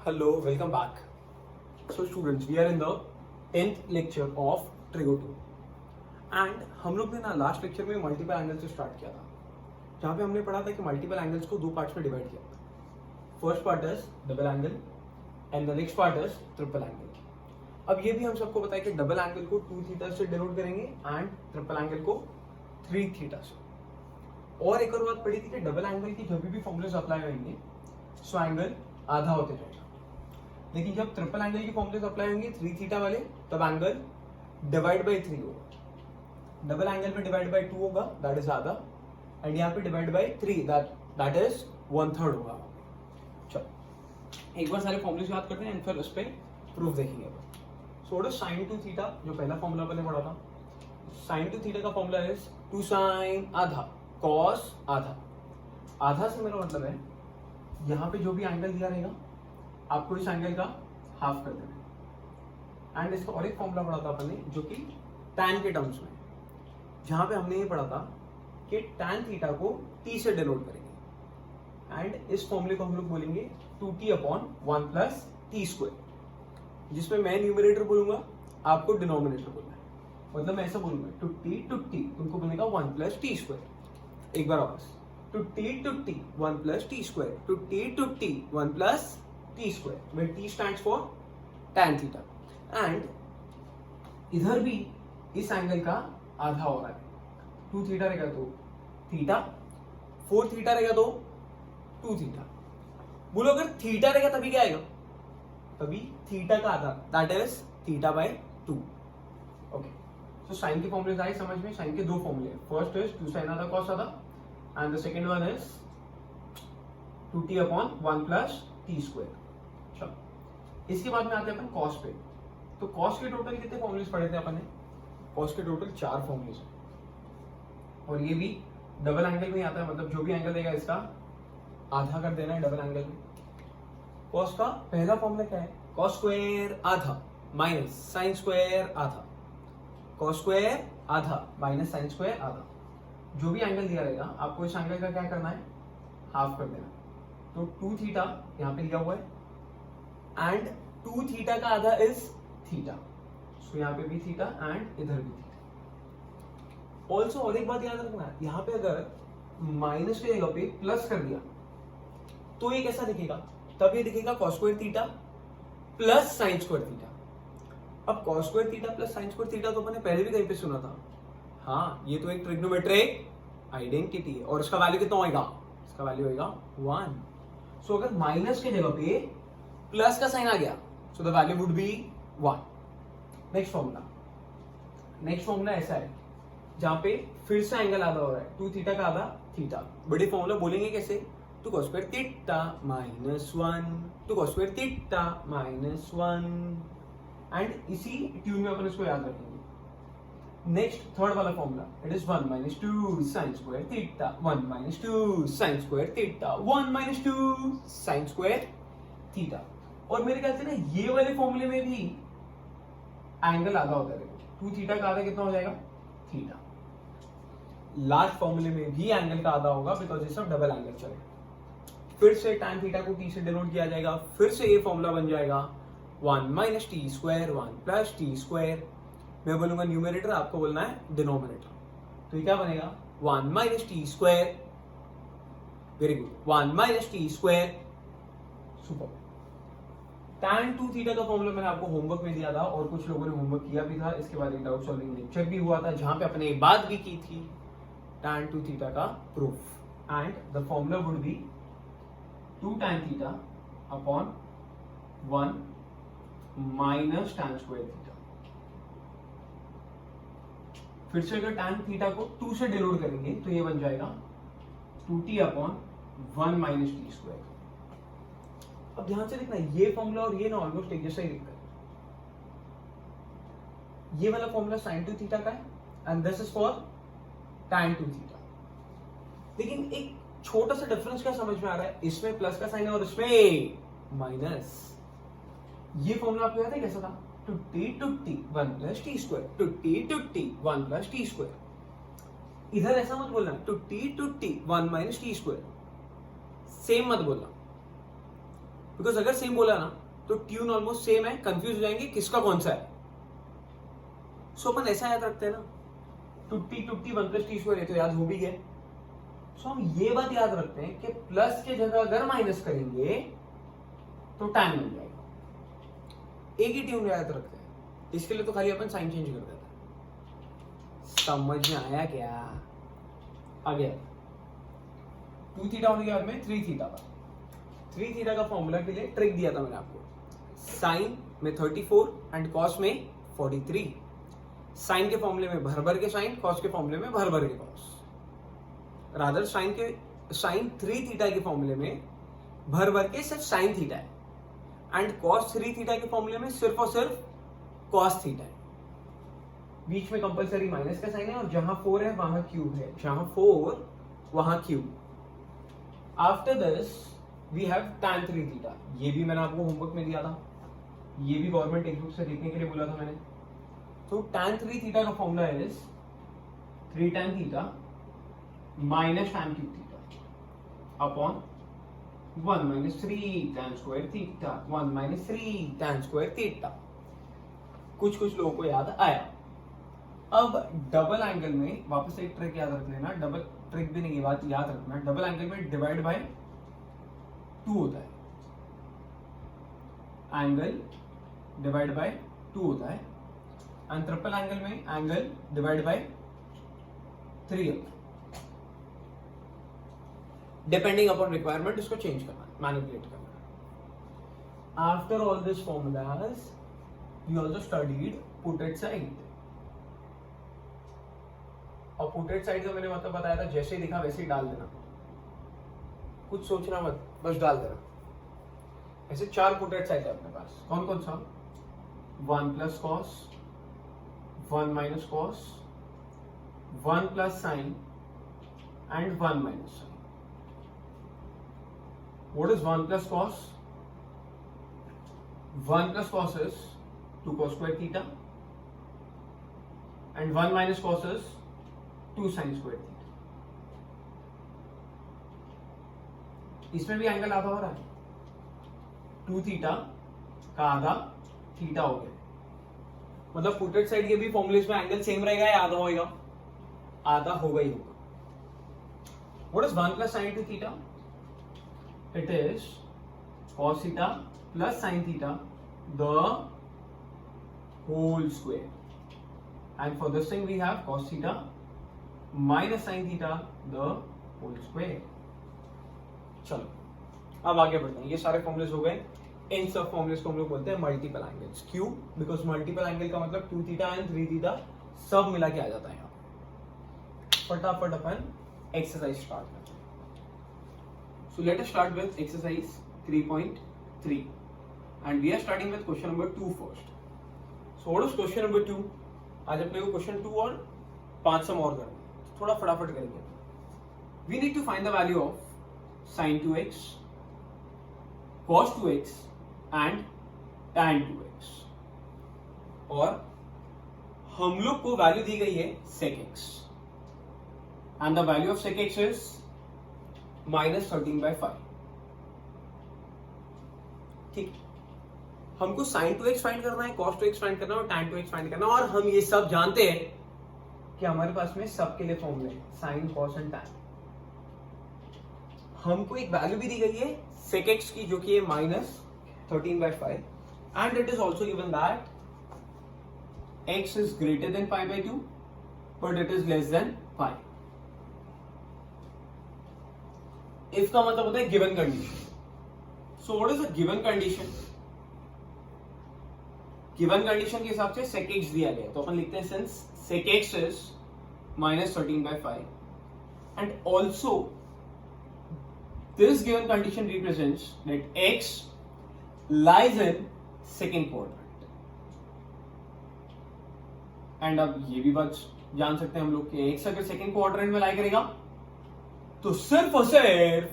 Hello, welcome back. So students, we are in the 10th lecture of Trigo 2 and हम लोग ने ना last lecture में multiple angle से स्टार्ट किया था, जहाँ पे हमने पढ़ा था कि मल्टीपल एंगल्स को दो पार्ट्स में डिवाइड किया था. First part is double angle and the next part is triple angle. अब ये भी हम सबको पता है कि डबल एंगल को 2 थीटा से डिनोट करेंगे एंड ट्रिपल एंगल को 3 थीटा से. और एक और बात पढ़ी थी कि डबल एंगल की जब भी फॉर्मूलेस अप्लाई होंगे सो एंगल आधा होते जाएगा, लेकिन जब ट्रिपल एंगल की फॉर्मूलेस अप्लाई होंगे 3 थीटा वाले तब एंगल डिवाइड बाय 3 होगा. डबल एंगल में डिवाइड बाय 2 होगा, दैट इज आधा, एंड यहाँ पे डिवाइड बाय 3 दैट इज 1/3 होगा. चलो एक बार सारे फॉर्मूलेस याद करते हैं एंड फिर उस पर प्रूफ देखेंगे. सो व्हाट इज sin 2 थीटा, जो पहला फॉर्मूला मैंने पढ़ा था. sin 2 थीटा का फॉर्मूला इज 2 sin आधा cos आधा. आधा से मेरा मतलब है यहाँ पे जो भी एंगल दिया रहेगा आपको इस एंगल का हाफ कर देना. एंड इसका और एक फॉर्मूला पढ़ा था अपन ने जो कि tan के टर्म्स में, जहां पे हमने ये पढ़ा था कि tan थीटा को t से डिनोट करेंगे एंड इस फॉर्मूले को हम लोग बोलेंगे 2t/1 + t², जिसमें मैं न्यूमरेटर बोलूंगा, आपको डिनोमिनेटर बोलना है. मतलब मैं ऐसा बोलूंगा 2t तुमको बोलेगा 1 + t². एक बार और 2t 1 + t², 2t 1 + t², where t stands for tan theta. And इधर भी इस एंगल का आधा हो रहा है. 2 थीटा रहेगा तो थीटा, 4 थीटा रहेगा तो 2 थीटा. बोलो अगर थीटा रहेगा तभी क्या आएगा, तभी थीटा का आधा, that is θ/2. Okay, so sine के फॉर्मूले आए समझ में. साइन के दो फॉर्मूले, फर्स्ट इज 2 sin आधा cos आधा and the second one is 2t/1 + t². इसके बाद में आते हैं अपन कॉस पे. तो कॉस के टोटल कितने फॉर्मूलेस पढ़े थे अपन ने. कॉस के टोटल 4 फॉर्मूलेस हैं, और ये भी डबल एंगल में आता है. मतलब जो भी एंगल देगा इसका आधा कर देना है डबल एंगल में. कॉस का पहला फॉर्मूला क्या है, कॉस स्क्वायर आधा माइनस साइन स्क्वायर आधा. कॉस स्क्वायर आधा माइनस साइन स्क्वायर आधा. जो भी एंगल दिया रहेगा आपको इस एंगल का क्या करना है, हाफ कर देना. तो 2 थीटा यहाँ पे लिया हुआ है एंड 2 थीटा का आधा इज थीटा, सो यहाँ पे भी थीटा एंड इधर भी थीटा. ऑल्सो और एक बात याद रखना, यहाँ पे अगर माइनस की जगह पे प्लस कर दिया तो ये कैसा दिखेगा, तब ये दिखेगा cos square theta plus sin square theta. अब cos square theta plus sin square theta तो मैंने पहले भी कहीं पे सुना था. हाँ, ये तो एक ट्रिग्नोमेट्रिक आइडेंटिटी है और इसका वैल्यू कितना होगा, इसका वैल्यू होगा 1. सो अगर माइनस की जगह पे प्लस का साइन आ गया so the value would be 1. Next formula ऐसा है जहां पे फिर से एंगल आधा हो रहा है, 2 थीटा का आधा थीटा. बड़े फॉर्मूला बोलेंगे कैसे, 2 cos square theta -1, 2 cos square theta -1. And इसी ट्यून में अपन इसको याद रखेंगे. नेक्स्ट थर्ड वाला formula, it is 1 - 2 sin square theta, 1 - 2 sin square theta, 1 - 2 sin square theta. और मेरे ख्याल से ना ये वाले फॉर्मूले में भी एंगल आधा होता है. 2 थीटा का आधा कितना हो जाएगा, थीटा. लास्ट फॉर्मूले में भी एंगल का आधा होगा बिकॉज ये सब डबल एंगल चलेगा. फिर से tan थीटा को t से डिनोट किया जाएगा. फिर से ये फॉर्मूला बन जाएगा 1 - t², 1 + t². मैं बोलूंगा न्यूमरेटर, आपको बोलना है डिनोमिनेटर. तो ये क्या बनेगा, 1 - t². Very good, 1 - t². Super. tan 2 theta का फॉर्मूला मैंने आपको होमवर्क में दिया था और कुछ लोगों ने होमवर्क किया भी था. इसके बाद एक डाउट सॉल्विंग लेक्चर भी हुआ था जहां पे अपने एक बात भी की थी, tan 2 थीटा का proof. And the formula would be 2 tan θ/1 - tan square theta. फिर से अगर tan थीटा को 2 से डिनोट करेंगे तो ये बन जाएगा 2t/1 - t². अब ध्यान से देखना, ये फॉर्मूला और ये ना ऑलमोस्ट एक जैसा ही दिखता है. ये वाला फॉर्मूला sin 2 थीटा का है and this is for tan 2 theta. लेकिन एक छोटा सा डिफरेंस क्या समझ में आ रहा है, इसमें प्लस का साइन है और इसमें माइनस. ये फॉर्मूला आपको याद है कैसा था, 2t 1 + t², 2t 1 + t². इधर ऐसा मत बोलना 2t 1 - t², सेम मत बोलना. बिकॉज अगर सेम बोला ना तो ट्यून ऑलमोस्ट सेम है, कंफ्यूज हो जाएंगे किसका कौन सा है. सो अपन ऐसा याद रखते हैं ना, टुट्टी टुट्टी 1 + t² है तो याद हो भी गया. सो हम ये बात याद रखते हैं कि प्लस के जगह अगर माइनस करेंगे तो टैन मिल जाएगा. एक ही ट्यून याद रखते हैं, इसके लिए तो खाली अपन साइन चेंज कर देते हैं. समझ में आया क्या? आ गया. 2 थीटा होने के बाद में 3 थीटा का 3 थीटा का फॉर्मूला के लिए ट्रिक दिया था मैंने आपको. साइन में 34 एंड कॉस में 43. साइन के फॉर्मूले में भर के साइन, कॉस के फॉर्मूले में भर के कॉस. रादर साइन 3 थीटा के फॉर्मूले में भर के सिर्फ साइन थीटा है एंड कॉस 3 थीटा के फॉर्मूले में सिर्फ और सिर्फ कॉस थीटा है. बीच में कंपलसरी माइनस का साइन है और जहां 4 है वहां क्यूब है, जहां 4 वहां cube. After this we have tan 3 theta. ये भी मैंने आपको होमवर्क में दिया था, ये भी गवर्नमेंट टेक्स्ट बुक से देखने के लिए बोला था मैंने. तो tan 3 थीटा का formula is 3 tan theta minus tan cube theta upon 1 - 3 tan square theta 1 - 3 tan square theta. कुछ लोगों को याद आया. अब डबल एंगल में वापस एक ट्रिक याद रख लेना. डबल ट्रिक भी नहीं, ये बात याद रखना, डबल एंगल में डिवाइड बाय 2 होता है. एंगल डिवाइड बाय 2 होता है एंड ट्रिपल एंगल में एंगल डिवाइड बाय 3 होता है. डिपेंडिंग अपॉन रिक्वायरमेंट इसको चेंज करना, मैनिपुलेट करना. After all this formulas we also studied putted side. और पुटेड साइड का मैंने मतलब बताया था, जैसे दिखा वैसे ही डाल देना, कुछ सोचना मत, बस डाल देना. ऐसे 4 पुटेड साइड है अपने पास. कौन कौन सा? 1 + cos, 1 - cos, 1 + sin and 1 - sin. What is 1 + cos? 1 + cos is 2 cos² theta and 1 - cos is 2 sin square theta. इसमें भी एंगल आधा हो रहा है. 2 थीटा का आधा थीटा हो गया. मतलब पुटेड साइड के भी फॉर्मूलेस में एंगल सेम रहेगा या आधा होगा? आधा होगा ही होगा. What is 1 + sin theta? It is cos theta plus sin theta the whole square. And for this thing we have cos theta minus sin theta the whole square. चलो अब आगे बढ़ते हैं. ये सारे फॉर्मूलेस हो गए. इन सब फॉर्मूलेस को हम लोग बोलते हैं मल्टीपल एंगल्स. क्यों? बिकॉज मल्टीपल एंगल का मतलब 2 थीटा एंड 3 थीटा सब मिला के आ जाता है. यहाँ फटाफट अपन एक्सरसाइज स्टार्ट करते हैं. So let us start with exercise 3.3 and we are starting with question number 2 first. So what is question number 2? आज अपने को क्वेश्चन 2 और 5 सम और करना है. थोड़ा फटाफट करेंगे. We need to find the value of sin 2x, cos 2x and tan 2x. और हम लोग को वैल्यू दी गई है sec x and the value of sec x is -13/5. ठीक. हमको sin 2x फाइंड करना है, cos 2x फाइंड करना है और tan 2x फाइंड करना है. और हम ये सब जानते हैं कि हमारे पास में सबके लिए फॉर्मूले हैं साइन, कॉस एंड टैन. हमको एक वैल्यू भी दी गई है sec x की जो कि है -13/5 and it is also given that x is greater than π/2 but it is less than π. If का मतलब होता है given condition. So what is a given condition? Given condition के हिसाब से sec x दिया गया तो अपन लिखते हैं since sec x is -13/5 and also this given condition represents that x lies in second quadrant. and अब ये भी बात जान सकते हैं हम लोग कि x अगर सेकंड क्वाड्रेंट में लाई करेगा तो सिर्फ और सिर्फ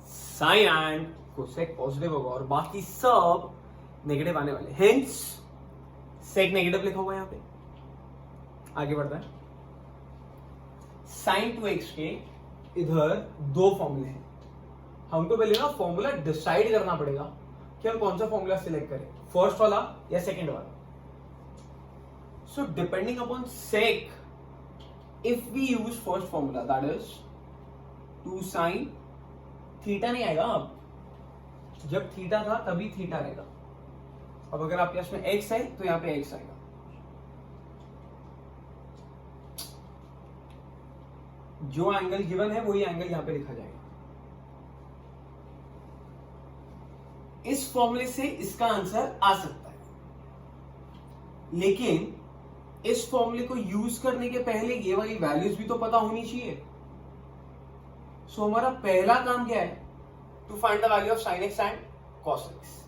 साइन एंड कोसेक पॉजिटिव होगा और बाकी सब नेगेटिव आने वाले. हेंस सेक नेगेटिव लिखा हुआ है यहाँ पे. आगे बढ़ता है. sin 2x के इधर 2 फॉर्मूले हैं. हमको पहले ना फॉर्मूला डिसाइड करना पड़ेगा कि हम कौन सा फॉर्मूला सिलेक्ट करें, फर्स्ट वाला या सेकंड वाला. So depending upon sec, if we use first formula that is 2 sin theta नहीं आएगा. अब जब थीटा था तभी थीटा रहेगा. अब अगर आपके पास में x है तो यहाँ पे x आएगा. जो एंगल गिवन है वही एंगल यहां पे लिखा जाएगा. इस फॉर्मूले से इसका आंसर आ सकता है, लेकिन इस फॉर्मूले को यूज करने के पहले ये वाली वैल्यूज भी तो पता होनी चाहिए. सो हमारा पहला काम क्या है, to find the value of sin x and cos x.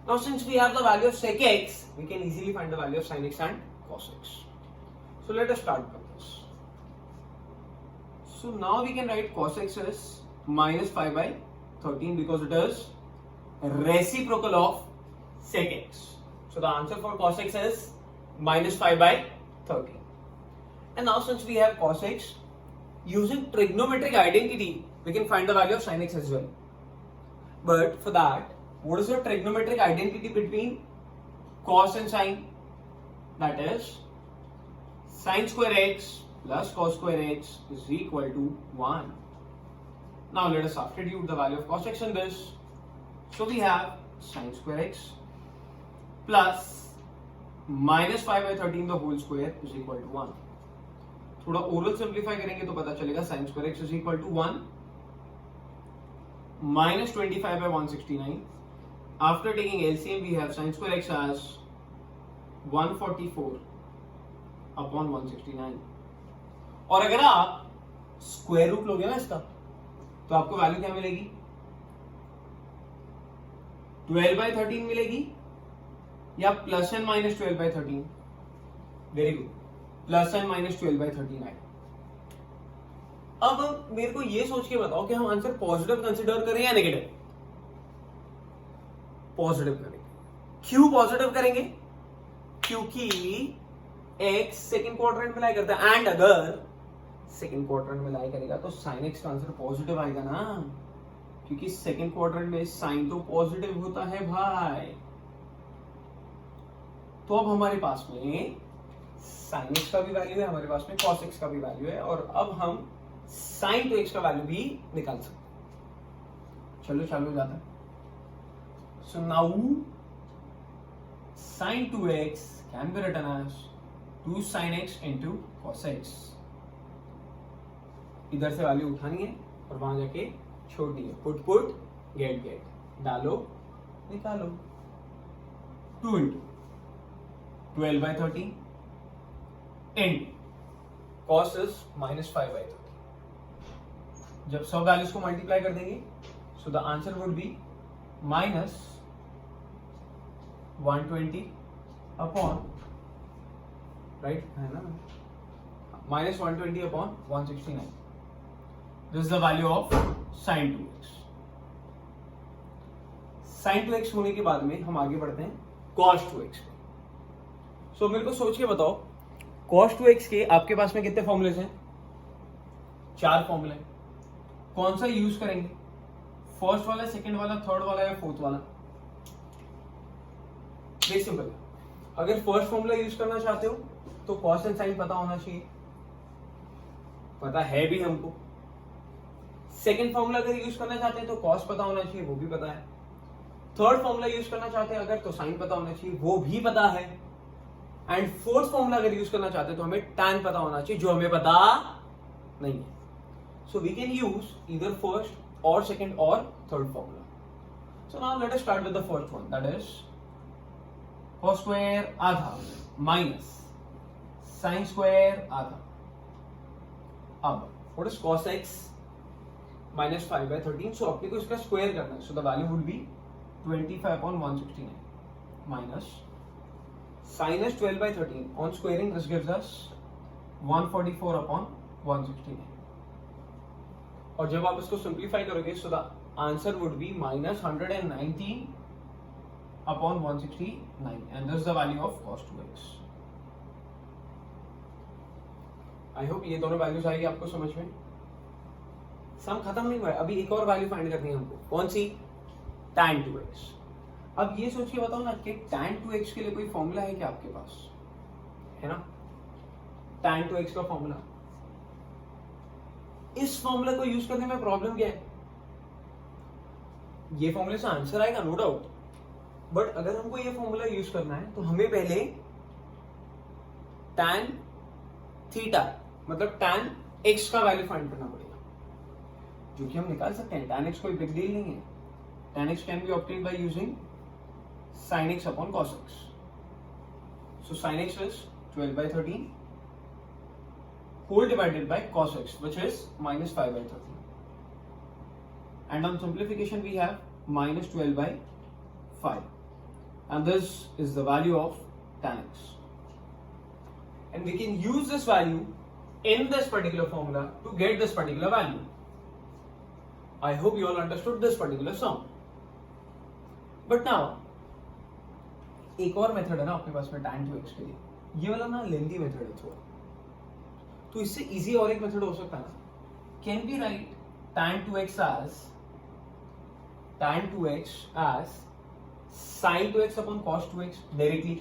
Now since we have the value of sec x, we can easily find the value of sin x and cos x. So let us start with this. So now we can write cos x as minus 5 by 13 because it is reciprocal of sec x. So the answer for cos x is minus 5 by 13. And now since we have cos x, using trigonometric identity, we can find the value of sin x as well. But for that, what is the trigonometric identity between cos and sin? That is sin square x plus cos square x is equal to 1. Now let us substitute the value of cos x in this. So we have sin square x plus minus 5 by 13 the whole square is equal to 1. थोड़ा oral simplify करेंगे तो पता चलेगा sin square x is equal to 1 minus 25 by 169. After taking LCM, we have sin square x as 144 upon 169. और अगर आप square root लोगे ना इसका, तो आपको वैल्यू क्या मिलेगी, 12 by 13 मिलेगी या plus and minus 12 by 13. Very good, plus and minus 12 by 13 आएगा. अब मेरे को ये सोच के बताओ कि हम आंसर पॉजिटिव कंसिडर करें या नेगेटिव. पॉजिटिव करेंगे. क्यों पॉजिटिव करेंगे, क्योंकि x सेकंड क्वाड्रेंट में लाई करता है, एंड अगर सेकंड क्वाड्रेंट में लाई करेगा तो sin x का आंसर पॉजिटिव आएगा ना, क्योंकि सेकंड क्वाड्रेंट में sin तो पॉजिटिव होता है भाई. तो अब हमारे पास में sin x का भी वैल्यू है, हमारे पास में cos x का भी वैल्यू है, और अब हम sin to x का वैल्यू भी निकाल सकते हैं. चलो चालू हो जाता है. So now sin 2x can be written as 2 sin x into cos x. इधर से वैल्यू उठानी है और वहां जाके छोड़नी है. पुट गेट गेट, डालो निकालो. 2 into 12 by 13 into cos is minus 5 by 13. जब सब वैल्यूज को मल्टीप्लाई कर देंगे, so the answer would be minus 120 upon, right है ना, minus 120 upon 169. This is the value of sin 2x. sin 2x होने के बाद में हम आगे बढ़ते हैं cos 2x. सो मेरे को सोच के बताओ, cos 2x के आपके पास में कितने फॉर्मूलेज हैं, 4 फॉर्मूले. कौन सा यूज करेंगे, फर्स्ट वाला, सेकंड वाला, थर्ड वाला या फोर्थ वाला. Very simple. अगर फर्स्ट फॉर्मूला यूज करना चाहते हो तो कॉस एंड साइन पता होना चाहिए, पता है भी हमको. सेकंड फॉर्मूला अगर यूज करना चाहते हैं तो कॉस पता होना चाहिए, वो भी पता है. थर्ड फॉर्मूला यूज करना चाहते हैं अगर तो साइन पता होना चाहिए, वो भी पता है. एंड फोर्थ फॉर्मूला अगर यूज करना चाहते हैं तो हमें tan पता होना चाहिए, जो हमें पता नहीं है. So we can use either first or second or third formula. So now let us start with the first one, that is cos square आधा minus sin square आधा. अब what is cos x minus 5 by 13? So अपने को इसका square करना है, so the value would be 25 upon 169 minus sin is 12 by 13. On squaring this gives us 144 upon 169. और जब आप इसको सिंप्लीफाई करोगे, so the answer would be minus 119 upon 169, and this is the value of cos 2x. I hope ये दोनों values आएगी आपको समझ में. सम खत्म नहीं हुआ है, अभी एक और वैल्यू फाइंड करनी है हमको. कौन सी, tan 2x. अब ये सोच के बताओ ना कि tan 2x के लिए कोई फॉर्मूला है क्या आपके पास, है ना? tan 2x का फॉर्मूला, इस फॉर्मूला को यूज करने में प्रॉब्लम क्या है? ये फॉर्मूले से आंसर आएगा नो डाउट, बट अगर हमको ये फॉर्मूला यूज करना है तो हमें पहले tan थीटा मतलब tan x का वैल्यू फाइंड करना पड़ेगा, जो कि हम निकाल सकते हैं। tan x कोई बिग डील नहीं है। tan x can be obtained by using sin x upon cos x. So sin x is 12 by 13 whole divided by cos x, which is minus 5 by 13. And on simplification we have minus 12 by 5. And this is the value of tan x. And we can use this value in this particular formula to get this particular value. I hope you all understood this particular sum. But now एक और method है ना अपने पास में tan 2x के लिए, ये वाला ना लेंथी मेथड है थोड़ा, तो इससे इजी और एक मेथड हो सकता है ना, can be right tan 2x as sin 2x upon cos 2x directly.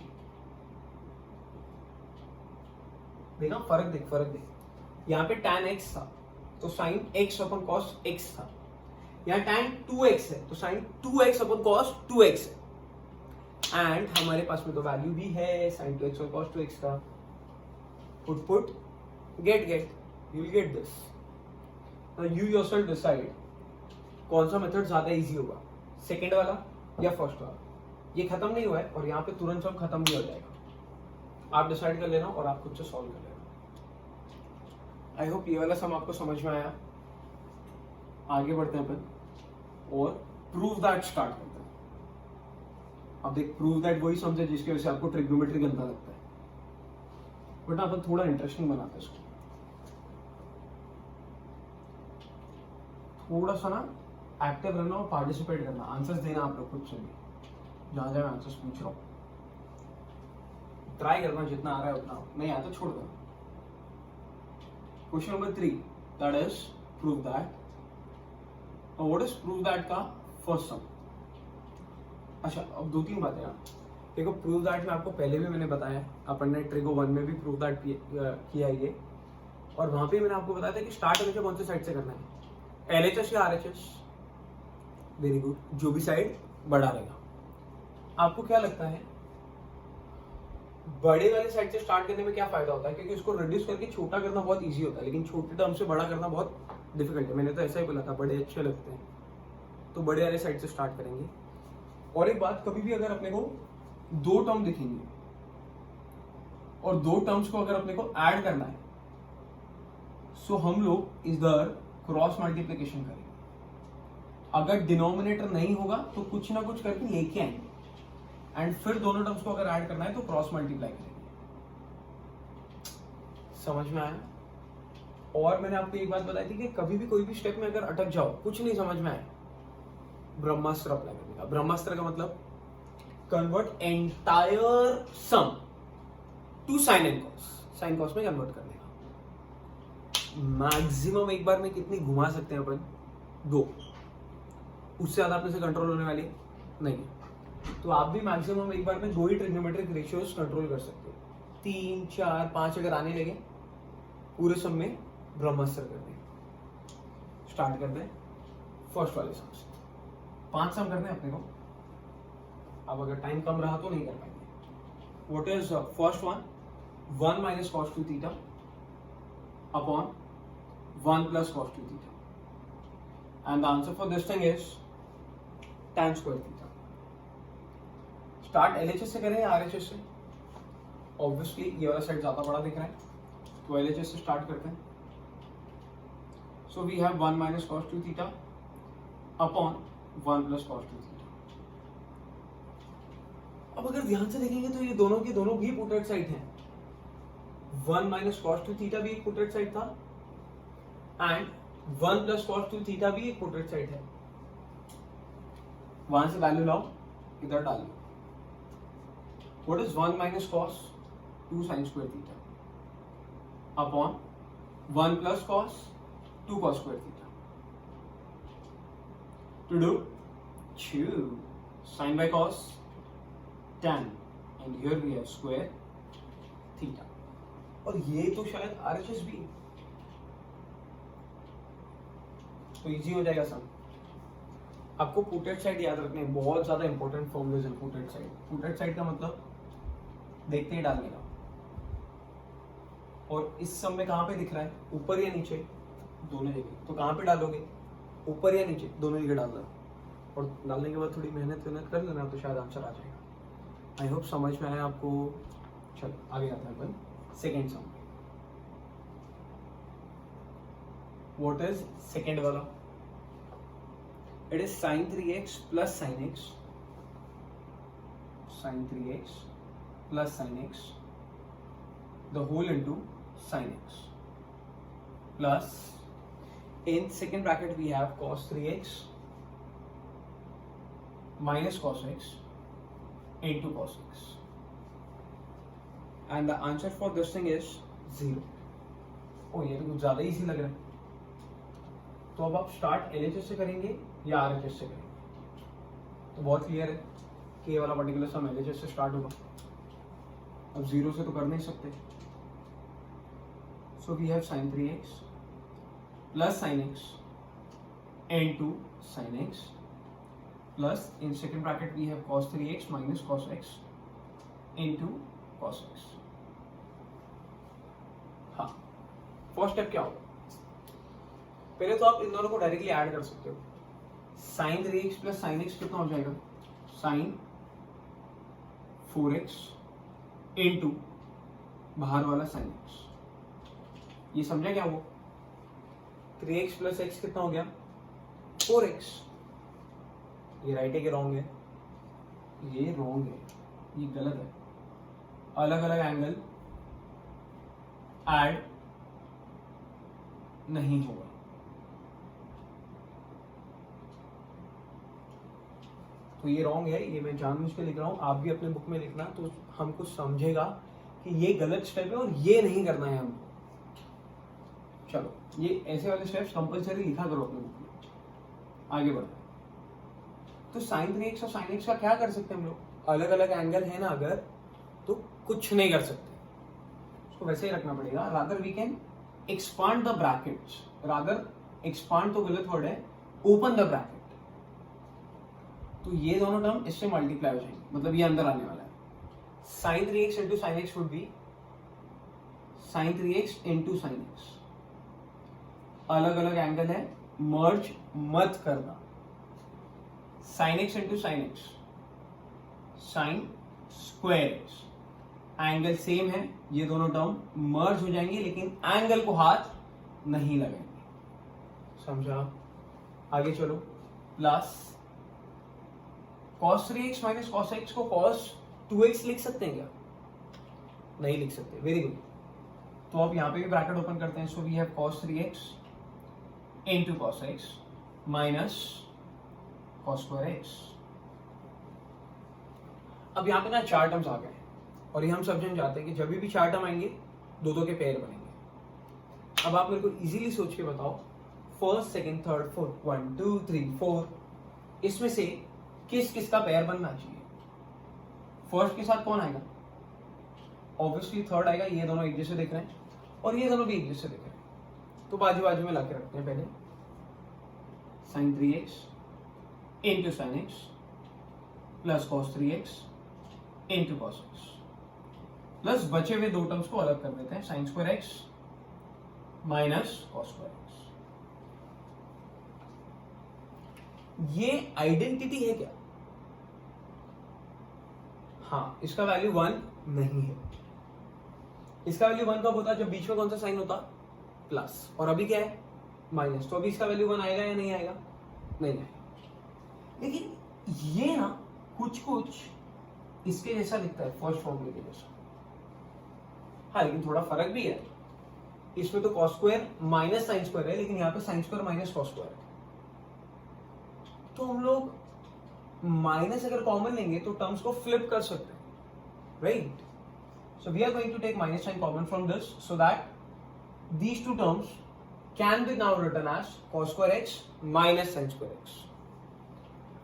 देखा फर्क देख, यहाँ पे tan x था तो sin x upon cos x था, यहाँ tan 2x है तो sin 2x upon cos 2x है, एंड हमारे पास में तो वैल्यू भी है sin 2x और cos 2x का। Put get you will get this. Now you yourself decide कौन सा मेथड ज्यादा इजी होगा, सेकेंड वाला या फर्स्ट वाला। ये खत्म नहीं हुआ है और यहाँ पे तुरंत सब खत्म भी हो जाएगा, आप डिसाइड कर लेना और आप खुद से सॉल्व कर लेना। आई होप ये वाला सम आपको समझ में आया। आगे बढ़ते हैं अपन और प्रूव दैट स्टार्ट करते हैं। अब देख प्रूव दैट वही समझे जिसकी वजह से आपको ट्रिग्नोमेट्री गंदा लगता है, बट अपन थोड़ा इंटरेस्टिंग बनाते हैं इसको, थोड़ा सा ना एक्टिव रहना और पार्टिसिपेट करना, आंसर्स देना आप लोग खुद से भी, जहां जहां मैं आंसर्स पूछ रहा हूँ ट्राई करना, जितना आ रहा है उतना, नहीं आया तो छोड़ दो। Question number 3 that is prove that. What is prove that का फर्स्ट सम? अच्छा अब दो तीन बातें ना, देखो प्रूव दैट में आपको पहले भी मैंने बताया, अपन ने ट्रिगो 1 में भी प्रूव दैट किया ये, और वहां पे मैंने आपको बताया था कि स्टार्ट हमेशा कौन से साइड से करना है, LHS या RHS। वेरी गुड, जो भी साइड बड़ा रहेगा। आपको क्या लगता है बड़े वाले साइड से स्टार्ट करने में क्या फायदा होता है? क्योंकि उसको रिड्यूस करके छोटा करना बहुत इजी होता है, लेकिन छोटे टर्म से बड़ा करना बहुत डिफिकल्ट है। मैंने तो ऐसा ही बोला था, बड़े अच्छे लगते हैं तो बड़े वाले साइड से स्टार्ट करेंगे। और एक बात, कभी भी अगर अपने को दो टर्म दिखेंगे और दो टर्म्स को अगर अपने को ऐड करना है, सो हम लोग इधर क्रॉस मल्टीप्लिकेशन करेंगे। अगर डिनोमिनेटर नहीं होगा तो कुछ ना कुछ करके लेके आएंगे, एंड फिर दोनों टर्म्स को अगर ऐड करना है तो क्रॉस मल्टीप्लाई करेंगे। समझ में आया? और मैंने आपको एक बात बताई थी कि कभी भी कोई भी स्टेप में अगर अटक जाओ, कुछ नहीं समझ में आए, ब्रह्मास्त्र अप्लाई करने का। ब्रह्मास्त्र का मतलब convert entire sum to sine and cos, sine cos में कन्वर्ट करने का। मैक्सिमम एक बार में कितनी घुमा सकते हैं अपन? 2, उससे ज्यादा अपने से कंट्रोल होने वाली नहीं है। तो आप भी मैक्सिमम एक बार में 2 ही ट्रिग्नोमेट्रिक रेशियोज कंट्रोल कर सकते हो। 3, 4, 5 अगर आने लगे पूरे सम में ब्रह्मास्त्र कर दें। स्टार्ट करते हैं फर्स्ट वाले सम से। 5 सम करने अपने को, अब अगर टाइम कम रहा तो नहीं कर पाएंगे। What is first one? 1 minus cos 2 theta upon 1 plus cos 2 theta, and the answer for this thing is tan square theta. Start LHS से करें या RHS से? ऑब्वियसली ये वाला साइड ज्यादा बड़ा दिख रहा है तो LHS से स्टार्ट करते हैं। So we have 1 minus cos 2 theta upon 1 plus cos 2 theta. अब अगर ध्यान से देखेंगे तो ये दोनों के दोनों भी पुट साइड हैं। 1 minus cos 2 theta भी एक पुट साइड था एंड 1 plus cos 2 theta भी एक पुट साइड है। वहां से वैल्यू लाओ, इधर डाल लो। What is 1 minus cos 2 sin square theta upon 1 plus cos 2 cos square theta? To do 2. Sine by cos tan, and here we have square theta. और ये तो शायद RHS भी है, तो इजी हो जाएगा सम. आपको पुटेड साइड याद रखने हैं, बहुत ज्यादा इंपॉर्टेंट फॉर्मूलेज है पुटेड साइड. पुटेड साइड का मतलब देखते ही डालने का. और इस सम में कहां पे दिख रहा है, ऊपर या नीचे, दोनों जगह. तो कहां पे डालोगे, ऊपर या नीचे, दोनों जगह डाल दो. और डालने के बाद थोड़ी मेहनत कर लेना तो शायद आंसर आ जाएगा. आई होप समझ में आया आपको. चलो आगे आते हैं अपन second sum. What is second वाला? It is sin 3x plus sin x, sin 3x plus sin x the whole into sin x plus in second bracket we have cos 3x minus cos x into cos x, and the answer for this thing is 0. ओ ये तो कुछ ज्यादा easy लग रहा है. तो अब आप स्टार्ट LHS से करेंगे या RHS से करेंगे? तो बहुत क्लियर है कि ये वाला पर्टिकुलर सम LHS से स्टार्ट होगा. अब 0 से तो कर नहीं सकते. So we have sin 3x plus sin x into sin x plus in second bracket we have cos 3x minus cos x into cos x. हाँ, फर्स्ट स्टेप क्या होगा? पहले तो आप इन दोनों को डायरेक्टली ऐड कर सकते हो. sin 3x plus sin x कितना हो जाएगा? sin 4x into बाहर वाला sin x. ये समझा क्या वो? 3x plus x कितना हो गया? 4x. ये राइट है कि रॉन्ग है? ये रॉन्ग है, ये गलत है. अलग अलग एंगल ऐड नहीं होगा. तो ये रॉन्ग है, ये मैं जानबूझ के लिख रहा हूं. आप भी अपने बुक में लिखना तो हमको समझेगा कि ये गलत स्टेप है और ये नहीं करना है हमको. चलो, ये ऐसे वाले स्टेप्स कंपलसरी लिखा करो अपने बुक में. आगे बढ़ो. तो sin 3x और sin x का क्या कर सकते हैं हम लोग? अलग अलग एंगल है ना अगर, तो कुछ नहीं कर सकते, उसको वैसे ही रखना पड़ेगा. Rather we can expand the brackets. Rather expand तो गलत वर्ड है, ओपन द ब्रैकेट. तो ये दोनों टर्म इससे मल्टीप्लाई हो जाएंगे, मतलब ये अंदर आने वाला है. sin 3x into sin x would be sin 3x into sin x. अलग अलग एंगल है, मर्ज मत करना. sin x into sin x, sin square x. Angle same है, ये दोनों टर्म मर्ज हो जाएंगे, लेकिन एंगल को हाथ नहीं लगाएंगे. समझा? आगे चलो. Plus cos 3x minus cos x को cos 2x लिख सकते हैं क्या? नहीं लिख सकते. Very good. तो अब यहां पे भी ब्रैकेट ओपन करते हैं. So we have cos 3x into cos x minus cos square x. अब यहां पे ना चार टर्म्स आ गए और ये हम सब जन चाहते हैं कि जब भी चार टर्म आएंगे दो दो के पेयर बनेंगे. अब आप मेरे को इजीली सोच के बताओ, फर्स्ट सेकंड थर्ड फोर्थ 1 2 3 4, इसमें से किस किस का पेयर बनना चाहिए? फर्स्ट के साथ कौन आएगा? ऑब्वियसली थर्ड आएगा. ये दोनों एक जैसे दिख रहे हैं और ये दोनों भी एक जैसे दिख रहे हैं, तो बाजू बाजू में लाके रखते हैं. पहले sin 3x into sin x plus cos 3x into cos x plus बचे हुए दो टर्म्स को अलग कर देते हैं. sin square x minus cos square x. ये आइडेंटिटी है क्या? हाँ, इसका वैल्यू 1 नहीं है. इसका वैल्यू 1 कब होता है? जब बीच में कौन सा साइन होता? प्लस. और अभी क्या है? माइनस. तो अभी इसका वैल्यू 1 आएगा या नहीं आएगा? नहीं आएगा. लेकिन ये ना कुछ कुछ इसके जैसा दिखता है, फर्स्ट फॉर्मूले के जैसा. हाँ, लेकिन थोड़ा फर्क भी है. इसमें तो cos square minus sine square है, लेकिन यहाँ पे sine square minus cos square है. तो हम लोग माइनस अगर कॉमन लेंगे तो टर्म्स को फ्लिप कर सकते हैं, right? So we are going to take minus sine common from this so that these two terms can be now written as cos square x minus sin square x.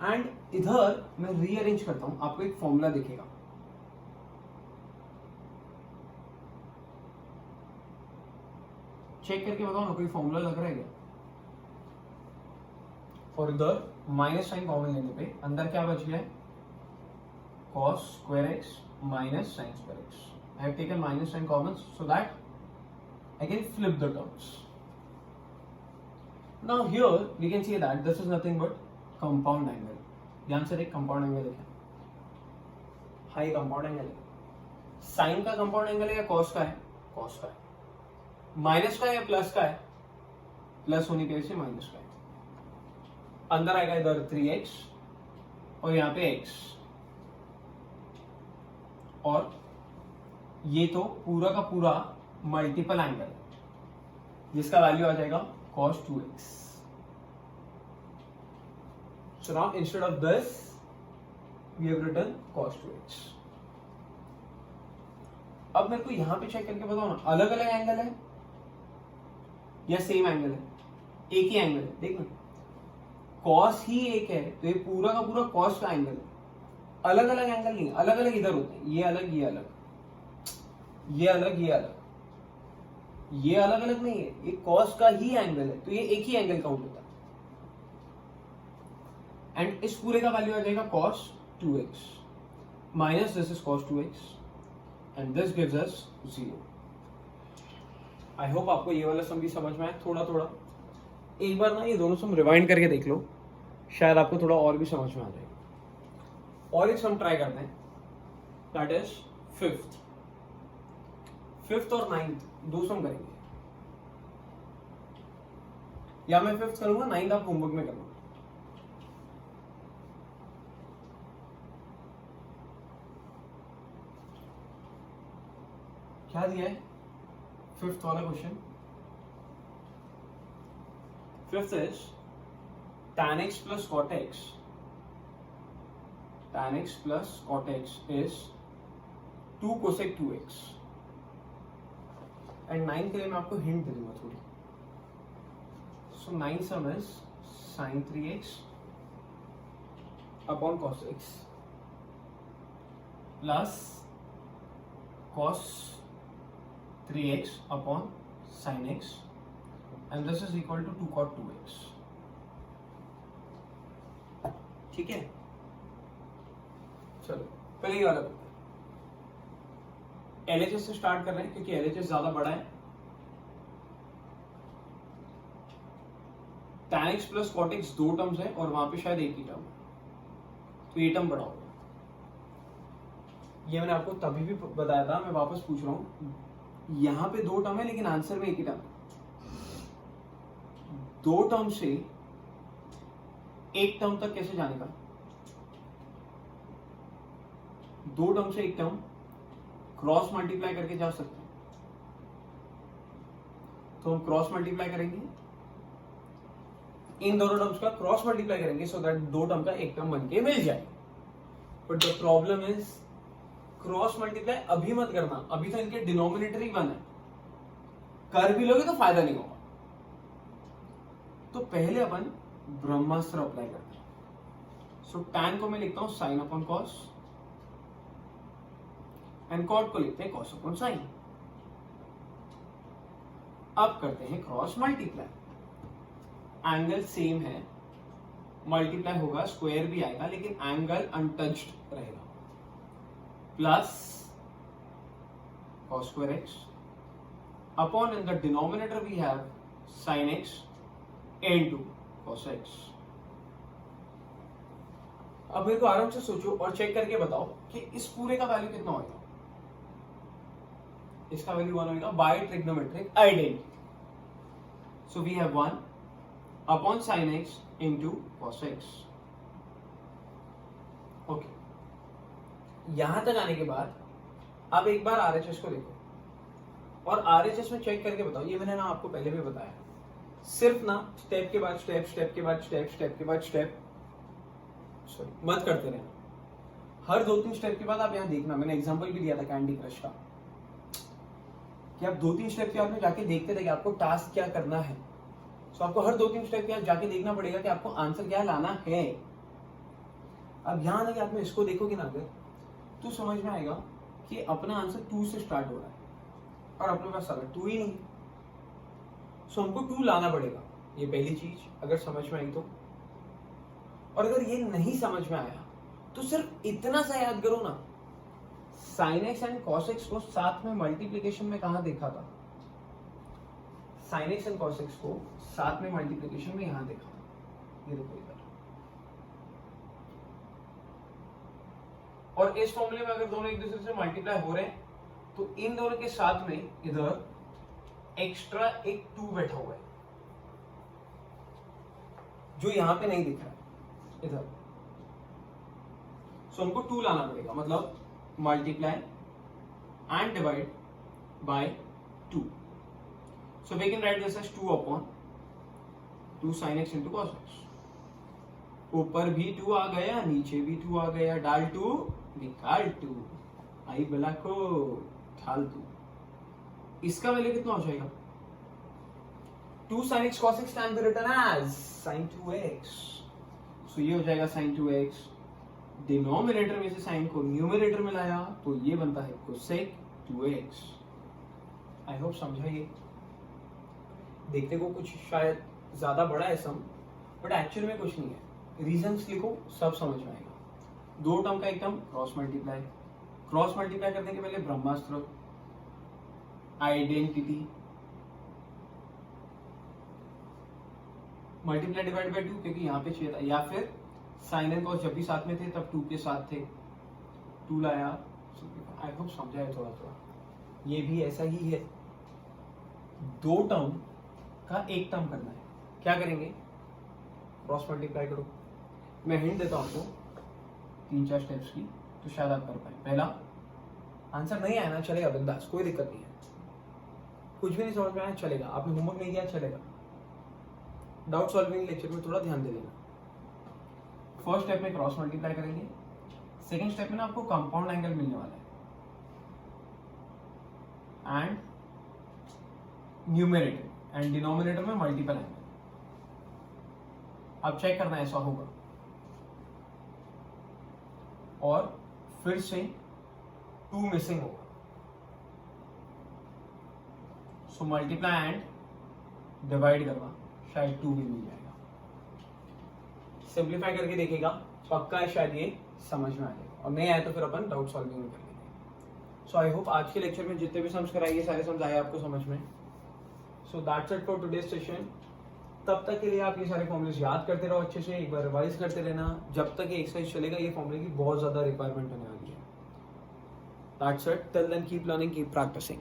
And इधर मैं rearrange करता हूं, आपको एक formula दिखेगा। Check करके बताओ ना, कोई फॉर्मूला लग रहा है क्या? और इधर माइनस साइन कॉमन लेने पे अंदर क्या बच गया है? cos square x minus sin square x. I have taken minus sign common so that I can flip the terms. Now here we can see that this is nothing but compound angle. ध्यान से देख, compound angle देखें, हाँ ये compound angle है। sin का compound angle है या cos का है? cos का है। माइनस का है या प्लस का है? प्लस होने की वजह से माइनस का है। अंदर आएगा इधर 3x और यहाँ पे x, और ये तो पूरा का पूरा मल्टीपल एंगल जिसका वैल्यू आ जाएगा cos 2x. So now instead of this we have written cos 2x. अब मेरे को यहां पे चेक करके बताओ ना, अलग अलग एंगल है या सेम एंगल है? एक ही एंगल है। देखना, cos ही एक है तो ये पूरा का पूरा cos का एंगल है, अलग अलग एंगल नहीं, अलग अलग इधर होते हैं, ये अलग ये अलग, ये अलग ये अलग, ये अलग अलग नहीं है, ये cos का ही एंगल है तो ये एक ही एंगल काउंट होता है। एंड इस पूरे का वैल्यू आ जाएगा cos 2x minus this is cos 2x and this gives us 0. I hope आपको ये वाला सम भी समझ में आया थोड़ा थोड़ा। एक बार ना ये दोनों सम रिवाइंड करके देख लो, शायद आपको थोड़ा और भी समझ में आ जाएगा। और एक सम ट्राई करते हैं, दैट इज फिफ्थ और 9th दो सम करेंगे, या मैं 5th करूंगा, 9th आप होमवर्क में करूंगा। क्या दिया है 5th वाला question? 5th is tan x plus cot x. Tan x plus cot x is 2 cosec 2x. And 9 के लिए मैं आपको हिंट दे दूंगा थोड़ी। So 9 sum is sin 3x upon cos x plus cos 3x upon sin x and this is equal to 2 cot 2x. ठीक है, चलो पहले ये वाला करते हैं। LHS से स्टार्ट कर रहे हैं क्योंकि LHS ज्यादा बड़ा है। tan x plus cot x दो टर्म्स है और वहां पे शायद एक ही टर्म, तो ये टर्म बड़ा होगा। ये मैंने आपको तभी भी बताया था, मैं वापस पूछ रहा हूं, यहां पे दो टर्म है लेकिन आंसर में एक ही टर्म है। दो टर्म से एक टर्म तक कैसे जाने का? दो टर्म से एक टर्म क्रॉस मल्टीप्लाई करके जा सकते हैं, तो हम क्रॉस मल्टीप्लाई करेंगे, इन दोनों टर्म्स का क्रॉस मल्टीप्लाई करेंगे सो दैट दो टर्म का एक टर्म बनके मिल जाए। But the problem is cross multiply अभी मत करना, अभी तो इनके डिनोमिनेटर ही वन है, कर भी लोगे तो फायदा नहीं होगा। तो पहले अपन ब्रह्मास्त्र अप्लाई करते हैं। सो tan को मैं लिखता हूं sine upon cos and cot को लिखते हैं कॉस अपॉन साइन। अब करते हैं क्रॉस मल्टीप्लाई, एंगल सेम है, मल्टीप्लाई होगा, स्क्वायर भी आएगा लेकिन एंगल अनटच्ड रहेगा, plus cos square x upon in the denominator we have sin x into cos x. अब मेरे को आराम से सोचो और चेक करके बताओ कि इस पूरे का वैल्यू कितना होगा। इसका वैल्यू 1 होगा by trigonometric identity. So we have 1 upon sin x into cos x. Okay, यहां तक आने के बाद अब एक बार RHS को देखो और RHS में चेक करके बताओ। ये मैंने ना आपको पहले भी बताया, सिर्फ ना स्टेप के बाद स्टेप, स्टेप के बाद स्टेप, स्टेप के बाद स्टेप सॉरी मत करते रहना। हर 2-3 स्टेप के बाद आप यहाँ देखना, मैंने एग्जांपल भी दिया था कैंडी क्रश का, कि आप 2-3 स्टेप के बाद में जाके देखते थे कि आपको टास्क क्या करना है। सो आपको हर 2-3 स्टेप के बाद जाके देखना पड़ेगा कि आपको आंसर क्या लाना है। अब यहाँ आने के बाद में इसको देखोगे ना अगर, तो समझ में आएगा कि अपना आंसर 2 से स्टार्ट हो रहा है और अपने पास सारा 2 ही नहीं। सो हमको 2 लाना पड़ेगा, ये पहली चीज अगर समझ में आई तो। और अगर ये नहीं समझ में आया तो सिर्फ इतना सा याद करो ना, sin x and cos x को साथ में मल्टीप्लीकेशन में कहा देखा था? sin x and cos x को साथ में मल्टीप्लीकेशन में यहां देखा था, ये देखो इधर। और इस फॉर्मूले में अगर दोनों एक दूसरे से मल्टीप्लाई हो रहे हैं तो इन दोनों के साथ में इधर एक्स्ट्रा एक 2 बैठा हुआ है जो यहां पे नहीं दिख रहा है इधर। सो हमको 2 लाना पड़ेगा, मतलब multiply and divide by 2। So we can write this as 2 upon 2 sin x into cos x। ऊपर भी 2 आ गया, नीचे भी 2 आ गया, डाल 2 निकाल 2, आई बला को ढाल 2। इसका वैल्यू कितना हो जाएगा? 2 sin x cos x can be written as sin 2x। सो ये हो जाएगा sin 2x। डिनोमिनेटर में से साइन को न्यूमरेटर में लाया तो ये बनता है cosec 2x। आई होप समझा ये। देखने को कुछ शायद ज्यादा बड़ा है सम, बट एक्चुअली में कुछ नहीं है। रीजंस लिखो, सब समझ में आएगा। 2 टर्म का एक term cross multiply, cross multiply करने के पहले ब्रह्मास्त्र, आइडेंटिटी, मल्टीप्लाई डिवाइड बाय 2 क्योंकि यहाँ पे चाहिए था, या फिर साइन एंड कॉस जब भी साथ में थे तब 2 के साथ थे, 2 लाया। आई होप समझा है थोड़ा थोड़ा। ये भी ऐसा ही है, 2 टर्म का एक टर्म करना है। क्या करेंगे? क्रॉस मल्टीप्लाई करो। मैं हिंट देता हूं आपको 3-4 स्टेप्स की, तो शायद आप कर पाए। पहला, आंसर नहीं आया ना चलेगा, बिंदास, कोई दिक्कत नहीं है। कुछ भी नहीं समझ में आया चलेगा, आपने होमवर्क नहीं किया चलेगा। डाउट सॉल्विंग लेक्चर में थोड़ा ध्यान दे देना। फर्स्ट स्टेप में क्रॉस मल्टीप्लाई करेंगे, सेकंड स्टेप में ना आपको कंपाउंड एंगल मिलने वाला है, एंड न्यूमरेटर एंड डिनोमिनेटर में मल्टीपल एंगल। अब चेक करना ऐसा होगा, और फिर से 2 मिसिंग होगा। सो मल्टीप्लाई एंड डिवाइड करना, शायद 2 भी मिल जाएगा। सिंप्लीफाई करके देखेगा, पक्का है शायद ये समझ में आ जाएगा, और नहीं आया तो फिर अपन डाउट सॉल्विंग में कर लेंगे। सो आई होप आज के लेक्चर में जितने भी सम्स कराइए सारे सम्स आए आपको समझ में। So that's it for today's session. तब तक के लिए आप ये सारे फॉर्मूलेस याद करते रहो अच्छे से, एक बार रिवाइज करते रहना। जब तक ये एक्सरसाइज चलेगा ये फॉर्मूले की बहुत ज्यादा रिक्वायरमेंट होने वाली है। That's it, till then keep learning, keep practising.